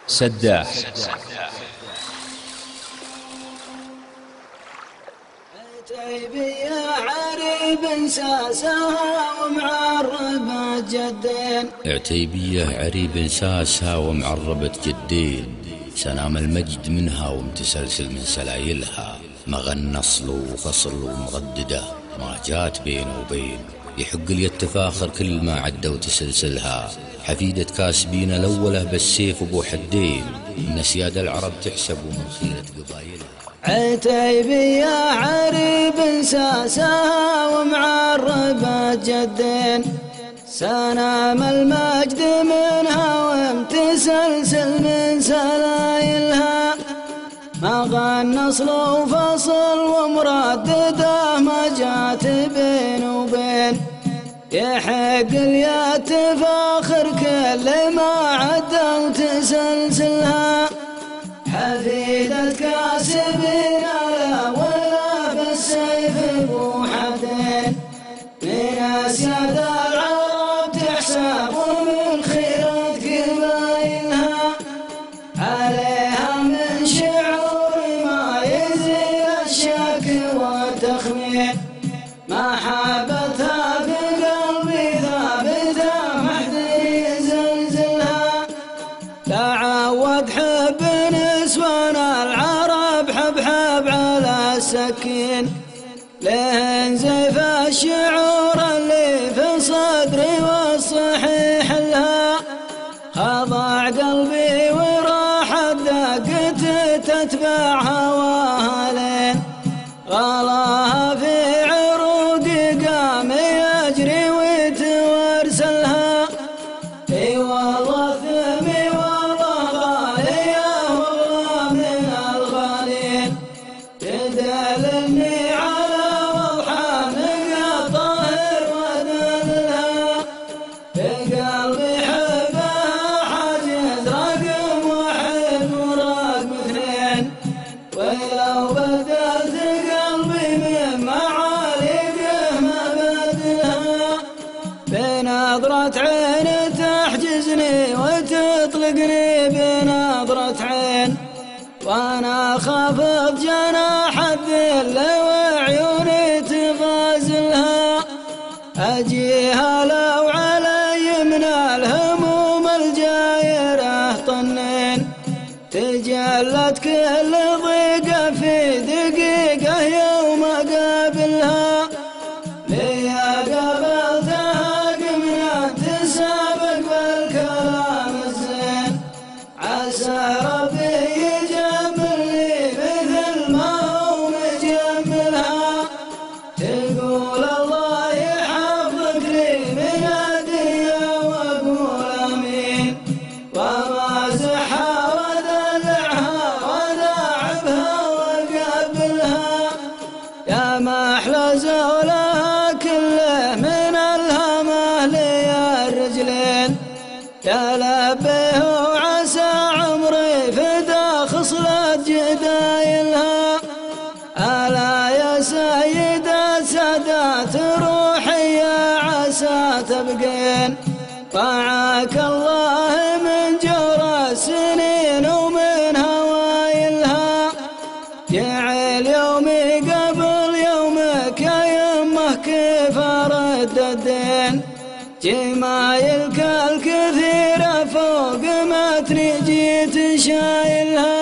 سداح. عتيبية عريب ساسها ومعربة جدين. عتيبية عريب ساسها ومعربة جدين، سنام المجد منها ومتسلسل من سلايلها، مغنى اصل وفصل ومرددة ما جات بين وبين، يحق لي التفاخر كل ما عدى وتسلسلها، حفيدة كاسبين الأولى بالسيف وبو حدين، إن سياد العرب تحسب من خيرة قبايلها. عتيبية عريب ساسها ومعربة جدين، سنام المجد منها ومتسلسل من سلايلها، مغنى اصل وفصل ومردده ما جات بين وبين، يحق لي التفاخر كل ما عدى وتسلسلها، حفيدة كاسبين الأولى بالسيف بو حدين، من أسياد العرب تحسب من خيرة قبايلها، عليها من شعور ما يزيل الشك والتخمين، محبتها في قلبي ثابتة محد يزلزلها، تعود حب نسوان العرب حب حب على السكين، لهن زيف الشعور اللي في صدري والصحيح لها، خضع قلبي وراحت دقت تتبع هواها لين، غلاها في عروقي قام يجري ويتورسلها، اي والله ثمي والله غالية والله من الغالين، تدللني على وضحى من الطاهر ودللها، في قلبي حبها حاجز رقم واحد ورقم اثنين، ولو بدلت قلبي من معالقه ما بدلها، بنظرة عين تحجزني وتطلقني بنظرة عين، وانا خافض جناح الذل وعيوني تغازلها، اجيها لو علي من الهموم الجايره طنين، تجلت كل ضيقه في دقيقه يوم اقابلها، ليا قابلتها قمنا تسابق بالكلام الزين، عسى ربي يجملني مثل ما هو مجملها، تقول الله يحفظك لي من الدنيا واقول امين، وما زحها ودلعها وداعبها وقبلها، يا ما احلى زولها كله من الهمه لي الرجلين، يا لبيه وعسى عمري فدا خصلة جدايلها، ألا يا سيدة سادات روحي يا عسى تبقين، رعاك الله من جور السنين ومن هوايلها، جعل يومي قبل يومك يا يمه كيف ارد الدين، جمايلك الكثيرة فوق متني جيت شايلها.